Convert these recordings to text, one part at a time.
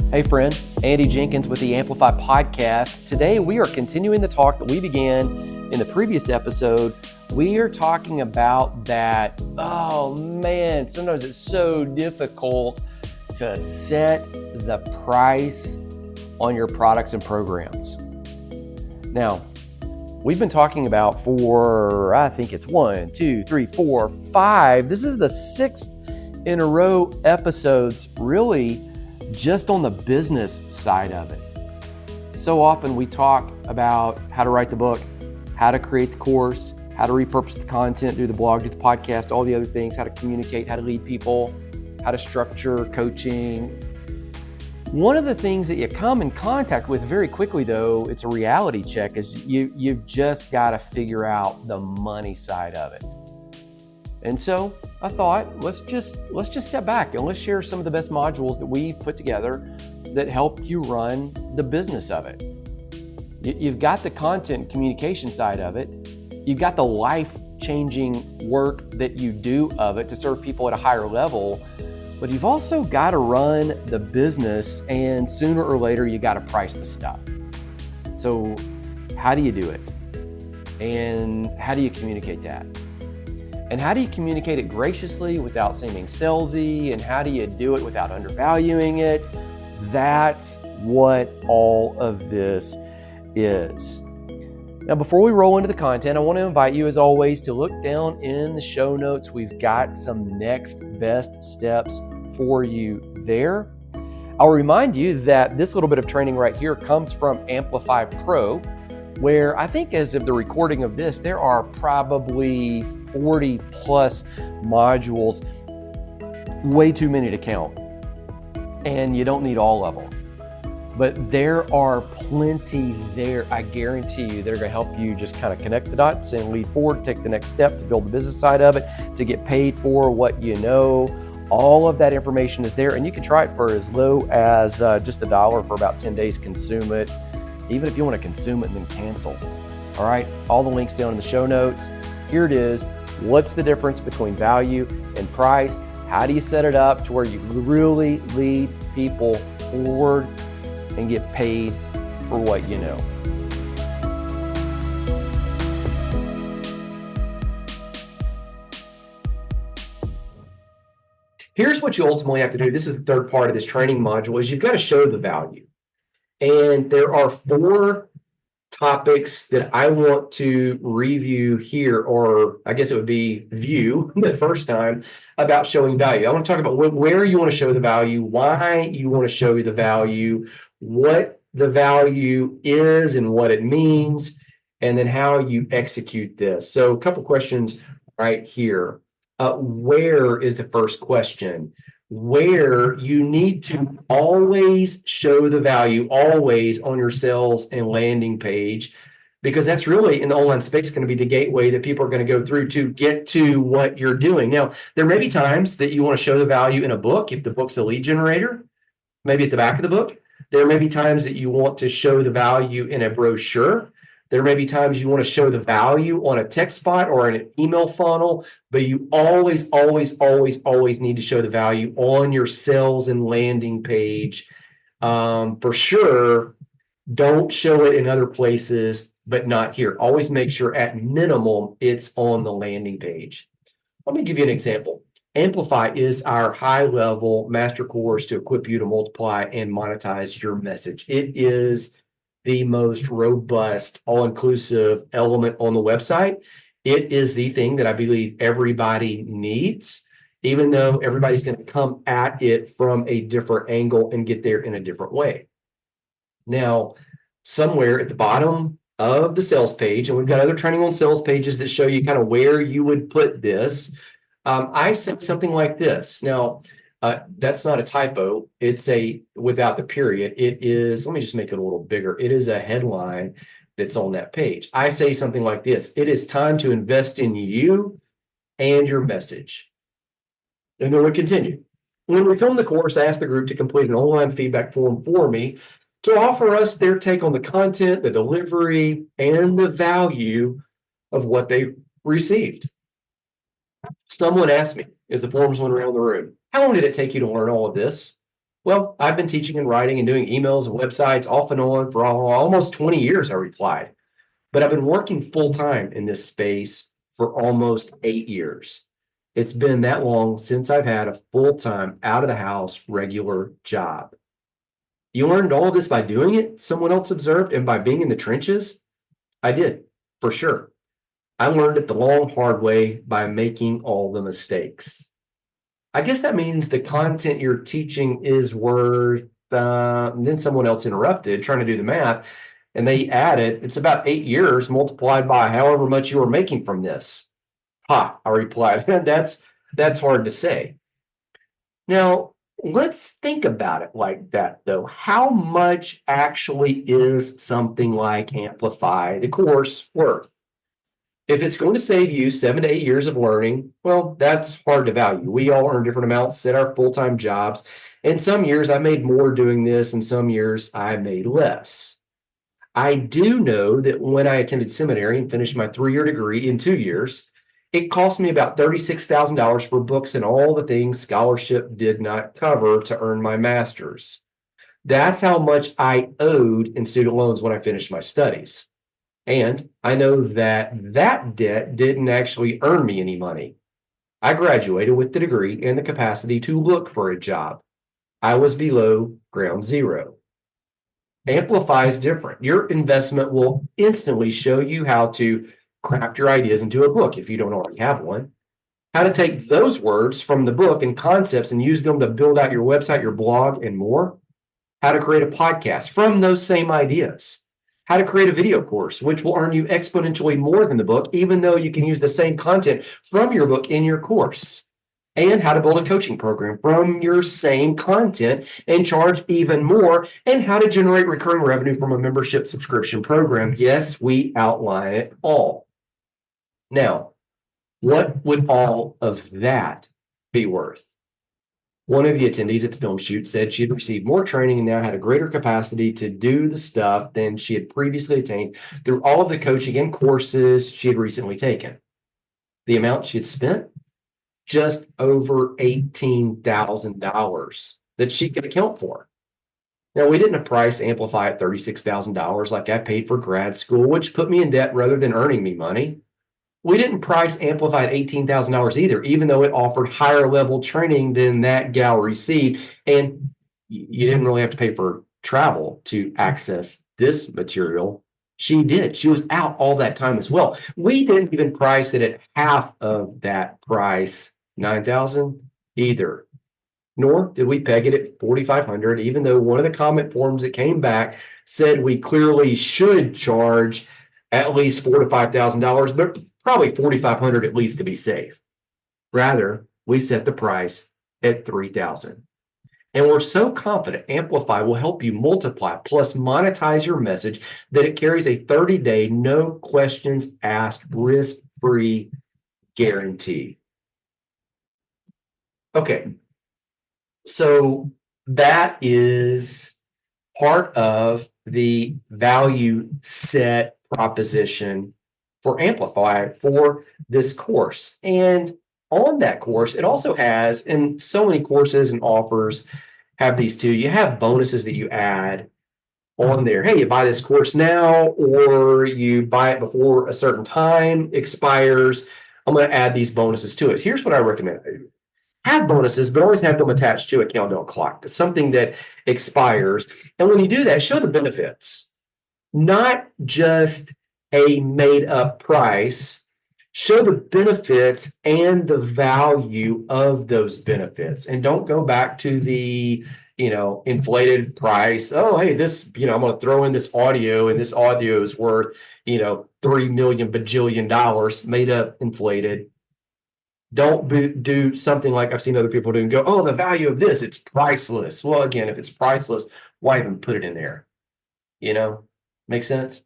Hey friend, Andy Jenkins with the Amplify Podcast. Today we are continuing the talk that we began in the previous episode. We are talking about that, sometimes it's so difficult to set the price on your products and programs. Now, we've been talking about for, I think it's 1, 2, 3, 4, 5. This is the 6th in a row episodes, really just on the business side of it. So often we talk about how to write the book, how to create the course, how to repurpose the content, do the blog, do the podcast, all the other things, how to communicate, how to lead people, how to structure coaching. One of the things that you come in contact with very quickly, though, it's a reality check, is you've just got to figure out the money side of it. And so I thought, let's just step back and let's share some of the best modules that we've put together that help you run the business of it. You've got the content communication side of it. You've got the life-changing work that you do of it to serve people at a higher level. But you've also got to run the business, and sooner or later, you got to price the stuff. So how do you do it? And how do you communicate that? And how do you communicate it graciously without seeming salesy? And how do you do it without undervaluing it? That's what all of this is. Now, before we roll into the content, I want to invite you, as always, to look down in the show notes. We've got some next best steps for you there. I'll remind you that this little bit of training right here comes from Amplify Pro, where I think as of the recording of this, there are probably 40 plus modules, way too many to count. And you don't need all of them. But there are plenty there, I guarantee you, that are going to help you just kind of connect the dots and lead forward, take the next step to build the business side of it, to get paid for what you know. All of that information is there, and you can try it for as low as just $1 for about 10 days. Consume it, even if you want to consume it and then cancel. All right, all the links down in the show notes. Here it is. What's the difference between value and price? How do you set it up to where you really lead people forward and get paid for what you know? Here's what you ultimately have to do. This is the third part of this training module, is you've got to show the value. And there are 4 topics that I want to review here, or I guess it would be view the first time, about showing value. I want to talk about where you want to show the value, why you want to show the value, what the value is and what it means, and then how you execute this. So a couple questions right here. Where is the first question? Where you need to always show the value, always on your sales and landing page, because that's really, in the online space, going to be the gateway that people are going to go through to get to what you're doing. Now, there may be times that you want to show the value in a book, if the book's a lead generator, maybe at the back of the book. There may be times that you want to show the value in a brochure. There may be times you want to show the value on a text spot or in an email funnel, but you always need to show the value on your sales and landing page. For sure, don't show it in other places, but not here. Always make sure at minimum it's on the landing page. Let me give you an example. Amplify is our high-level master course to equip you to multiply and monetize your message. It is the most robust, all-inclusive element on the website. It is the thing that I believe everybody needs, even though everybody's going to come at it from a different angle and get there in a different way. Now, somewhere at the bottom of the sales page, and we've got other training on sales pages that show you kind of where you would put this, I said something like this. Now, that's not a typo. It's without the period. It is, let me just make it a little bigger. It is a headline that's on that page. I say something like this: it is time to invest in you and your message. And then we continue. When we filmed the course, I asked the group to complete an online feedback form for me to offer us their take on the content, the delivery, and the value of what they received. Someone asked me, as the forms went around the room, how long did it take you to learn all of this? Well, I've been teaching and writing and doing emails and websites off and on for almost 20 years, I replied. But I've been working full time in this space for almost 8 years. It's been that long since I've had a full time, out of the house, regular job. You learned all of this by doing it, someone else observed, and by being in the trenches? I did, for sure. I learned it the long, hard way by making all the mistakes. I guess that means the content you're teaching is worth, then someone else interrupted trying to do the math, and they added, it's about 8 years multiplied by however much you were making from this. Ha, I replied, that's hard to say. Now, let's think about it like that, though. How much actually is something like Amplify, the course, worth? If it's going to save you 7 to 8 years of learning, well, that's hard to value. We all earn different amounts at our full-time jobs. And some years I made more doing this, and some years I made less. I do know that when I attended seminary and finished my 3-year degree in 2 years, it cost me about $36,000 for books and all the things scholarship did not cover to earn my master's. That's how much I owed in student loans when I finished my studies. And I know that debt didn't actually earn me any money. I graduated with the degree and the capacity to look for a job. I was below ground zero. Amplify is different. Your investment will instantly show you how to craft your ideas into a book if you don't already have one. How to take those words from the book and concepts and use them to build out your website, your blog, and more. How to create a podcast from those same ideas. How to create a video course, which will earn you exponentially more than the book, even though you can use the same content from your book in your course. And how to build a coaching program from your same content and charge even more, and how to generate recurring revenue from a membership subscription program. Yes, we outline it all. Now, what would all of that be worth? One of the attendees at the film shoot said she had received more training and now had a greater capacity to do the stuff than she had previously attained through all of the coaching and courses she had recently taken. The amount she had spent? Just over $18,000 that she could account for. Now, we didn't price Amplify at $36,000 like I paid for grad school, which put me in debt rather than earning me money. We didn't price Amplify at $18,000 either, even though it offered higher level training than that gal received. And you didn't really have to pay for travel to access this material. She did. She was out all that time as well. We didn't even price it at half of that price, $9,000 either. Nor did we peg it at $4,500, even though one of the comment forms that came back said we clearly should charge at least $4,000 to $5,000, but probably $4,500 at least to be safe. Rather, we set the price at $3,000. And we're so confident Amplify will help you multiply plus monetize your message that it carries a 30-day, no questions asked, risk-free guarantee. Okay, so that is part of the value set proposition for Amplify for this course. And on that course, it also has, and so many courses and offers have these too, you have bonuses that you add on there. Hey, you buy this course now, or you buy it before a certain time expires. I'm going to add these bonuses to it. Here's what I recommend. Have bonuses, but always have them attached to a countdown clock, something that expires. And when you do that, show the benefits, not just a made up price. Show the benefits and the value of those benefits, and don't go back to the inflated price. Oh, hey, this, I'm going to throw in this audio, and this audio is worth, 3 million bajillion dollars, made up, inflated. Don't do something like I've seen other people do and go, oh, the value of this, it's priceless. Well, again, if it's priceless, why even put it in there? Make sense?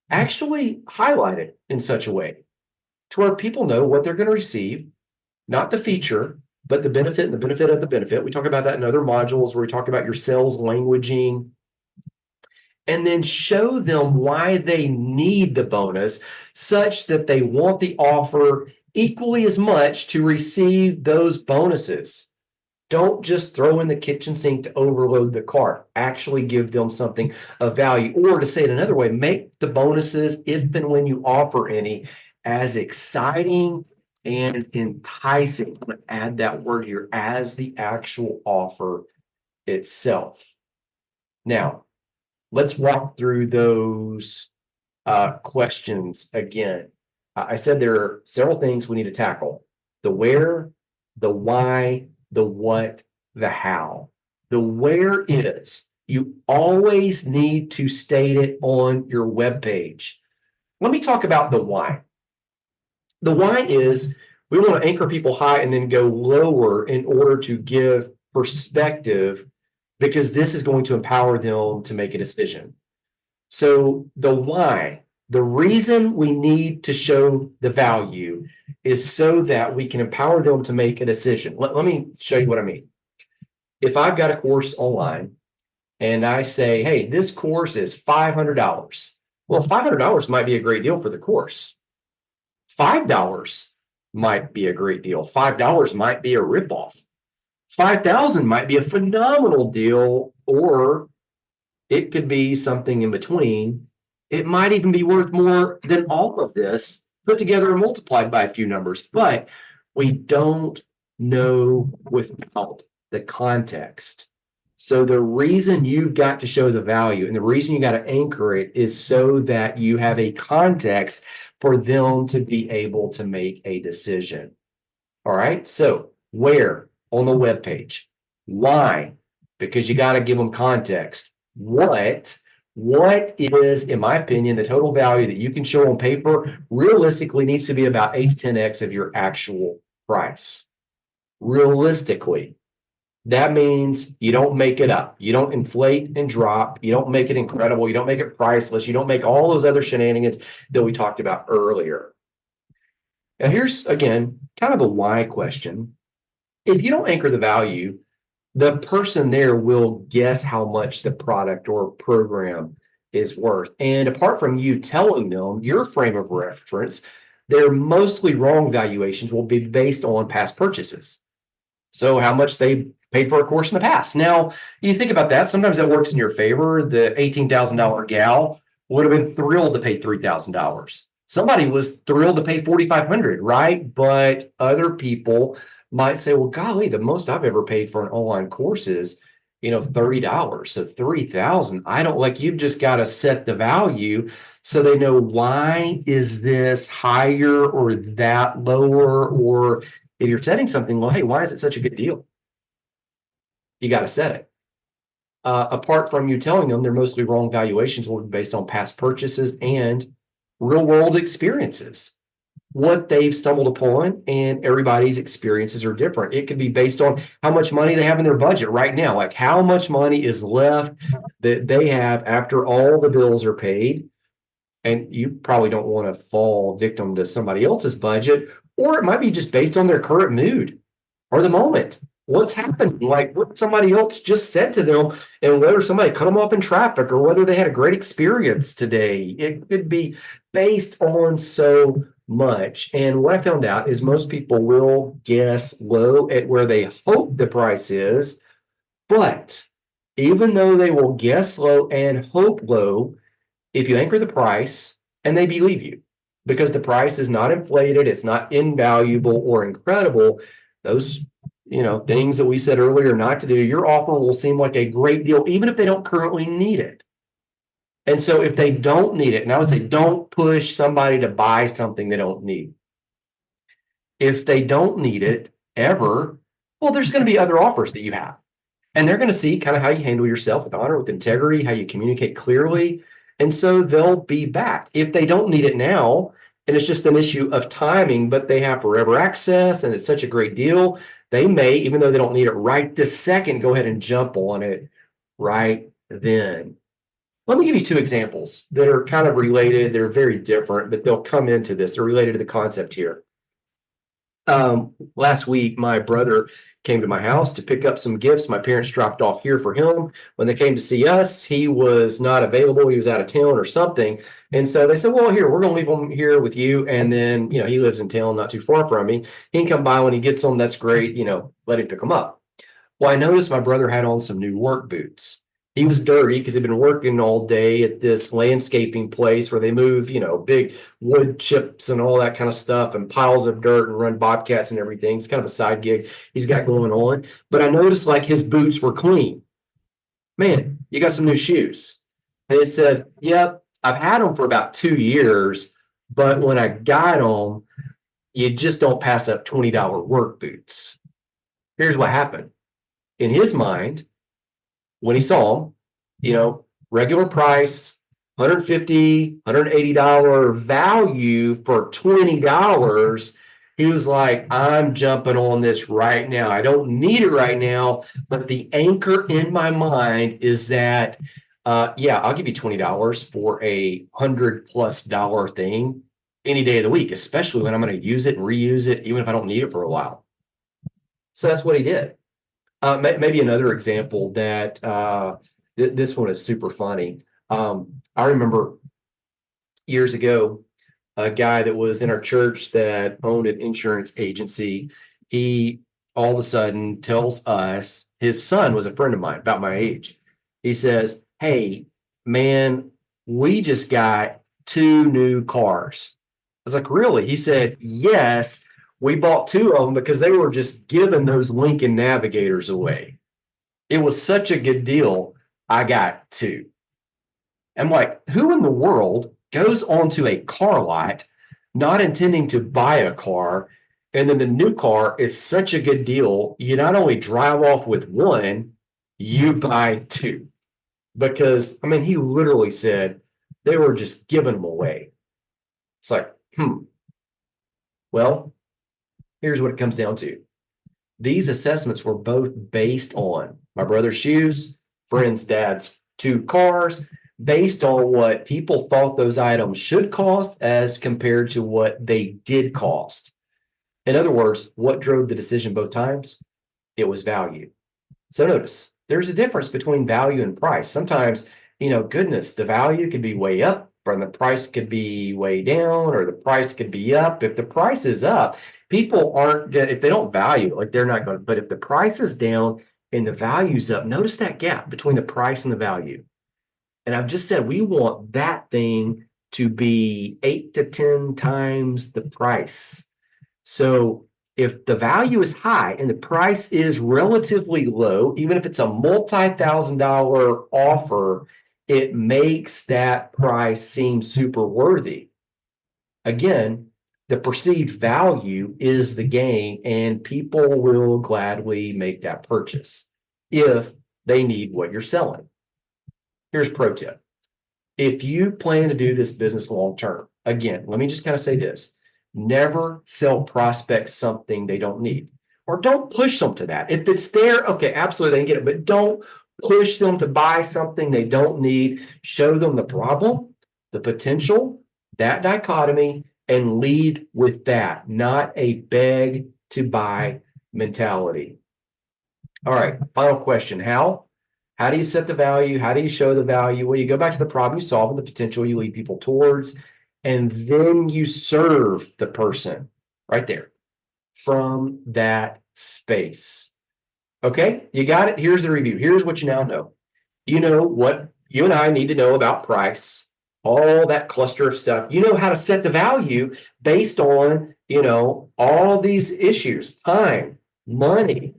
Actually highlight it in such a way to where people know what they're going to receive, not the feature, but the benefit and the benefit of the benefit. We talk about that in other modules where we talk about your sales languaging. And then show them why they need the bonus such that they want the offer equally as much to receive those bonuses. Don't just throw in the kitchen sink to overload the cart. Actually give them something of value. Or to say it another way, make the bonuses, if and when you offer any, as exciting and enticing. I'm going to add that word here, as the actual offer itself. Now, let's walk through those questions again. I said there are several things we need to tackle: the where, the why, the what, the how. The where is, you always need to state it on your webpage. Let me talk about the why. The why is, we want to anchor people high and then go lower in order to give perspective, because this is going to empower them to make a decision. So the why, the reason we need to show the value is so that we can empower them to make a decision. Let me show you what I mean. If I've got a course online and I say, hey, this course is $500. Well, $500 might be a great deal for the course. $5 might be a great deal. $5 might be a ripoff. $5,000 might be a phenomenal deal, or it could be something in between. It might even be worth more than all of this put together and multiplied by a few numbers, but we don't know without the context. So the reason you've got to show the value and the reason you got to anchor it is so that you have a context for them to be able to make a decision. All right. So where on the web page? Why? Because you got to give them context. What is, in my opinion, the total value that you can show on paper realistically needs to be about 8 to 10x of your actual price. Realistically. That means you don't make it up. You don't inflate and drop. You don't make it incredible. You don't make it priceless. You don't make all those other shenanigans that we talked about earlier. Now, here's, again, kind of a why question. If you don't anchor the value, the person there will guess how much the product or program is worth. And apart from you telling them your frame of reference, their mostly wrong valuations will be based on past purchases. So how much they paid for a course in the past. Now, you think about that. Sometimes that works in your favor. The $18,000 gal would have been thrilled to pay $3,000. Somebody was thrilled to pay $4,500, right? But other people might say, well, golly, the most I've ever paid for an online course is, $30. So $3,000. I don't, like, you've just got to set the value so they know, why is this higher or that lower? Or if you're setting something, well, hey, why is it such a good deal? You got to set it. Apart from you telling them their mostly wrong valuations will be based on past purchases and real world experiences, what they've stumbled upon, and everybody's experiences are different. It could be based on how much money they have in their budget right now, like how much money is left that they have after all the bills are paid. And you probably don't want to fall victim to somebody else's budget, or it might be just based on their current mood or the moment. What's happened, like what somebody else just said to them, and whether somebody cut them off in traffic or whether they had a great experience today. It could be based on so much. And what I found out is most people will guess low at where they hope the price is. But even though they will guess low and hope low, if you anchor the price and they believe you, because the price is not inflated, it's not invaluable or incredible, those things that we said earlier not to do, your offer will seem like a great deal, even if they don't currently need it. And so if they don't need it, and I would say don't push somebody to buy something they don't need. If they don't need it ever, well, there's going to be other offers that you have. And they're going to see kind of how you handle yourself with honor, with integrity, how you communicate clearly. And so they'll be back. If they don't need it now, and it's just an issue of timing, but they have forever access and it's such a great deal, they may, even though they don't need it right this second, go ahead and jump on it right then. Let me give you 2 examples that are kind of related. They're very different, but they'll come into this. They're related to the concept here. Last week, my brother came to my house to pick up some gifts my parents dropped off here for him. When they came to see us, he was not available. He was out of town or something. And so they said, well, here, we're going to leave him here with you. And then, he lives in town not too far from me. He can come by when he gets home. That's great. Let him pick him up. Well, I noticed my brother had on some new work boots. He was dirty because he'd been working all day at this landscaping place where they move, big wood chips and all that kind of stuff and piles of dirt and run bobcats and everything. It's kind of a side gig he's got going on. But I noticed like his boots were clean. Man, you got some new shoes. And it said, yep, I've had them for about 2 years, but when I got them, you just don't pass up $20 work boots. Here's what happened. In his mind, when he saw them, regular price, $150, $180 value for $20, he was like, I'm jumping on this right now. I don't need it right now, but the anchor in my mind is that, I'll give you $20 for a $100+ thing any day of the week, especially when I'm going to use it and reuse it, even if I don't need it for a while. So that's what he did. Maybe another example that this one is super funny. I remember years ago, a guy that was in our church that owned an insurance agency. He all of a sudden tells us, his son was a friend of mine, about my age. He says, hey, man, we just got 2 new cars. I was like, really? He said, yes. We bought 2 of them because they were just giving those Lincoln Navigators away. It was such a good deal. I got 2. I'm like, who in the world goes onto a car lot not intending to buy a car, and then the new car is such a good deal, you not only drive off with 1, you buy 2. Because, he literally said they were just giving them away. It's like, Well, here's what it comes down to. These assessments were both based on my brother's shoes, friend's dad's 2 cars, based on what people thought those items should cost as compared to what they did cost. In other words, what drove the decision both times? It was value. So notice, there's a difference between value and price. Sometimes, the value could be way up, or the price could be way down, or the price could be up. If the price is up, people aren't, if they don't value it, like they're not going to, but if the price is down and the value's up, notice that gap between the price and the value. And I've just said, we want that thing to be 8 to 10 times the price. So if the value is high and the price is relatively low, even if it's a multi-$1,000 offer, it makes that price seem super worthy. Again, the perceived value is the gain, and people will gladly make that purchase if they need what you're selling. Here's a pro tip. If you plan to do this business long term, again, let me just kind of say this. Never sell prospects something they don't need, or don't push them to that. If it's there, okay, absolutely, they can get it, but don't push them to buy something they don't need. Show them the problem, the potential, that dichotomy, and lead with that, not a beg to buy mentality. All right, final question. How do you set the value? How do you show the value? Well, you go back to the problem you solve and the potential you lead people towards, and then you serve the person right there from that space. Okay, you got it. Here's the review. Here's what you now know. You know what you and I need to know about price, all that cluster of stuff. You know how to set the value based on, all these issues: time, money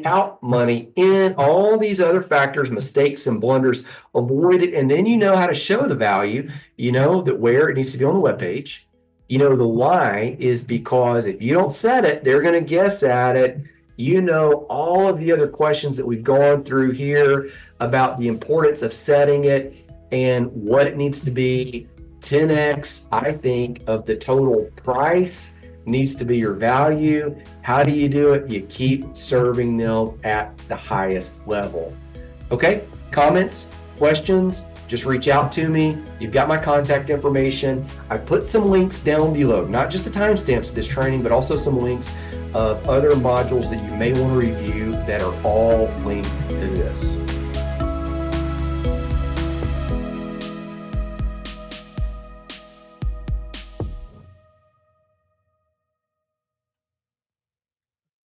out, money in, all these other factors, mistakes and blunders avoided. And then you know how to show the value, that where it needs to be on the webpage. The why is because if you don't set it, they're going to guess at it. All of the other questions that we've gone through here about the importance of setting it and what it needs to be. 10x, I think, of the total price needs to be your value. How do you do it? You keep serving them at the highest level. Okay, comments, questions, just reach out to me. You've got my contact information. I put some links down below, not just the timestamps of this training, but also some links of other modules that you may want to review that are all linked to this.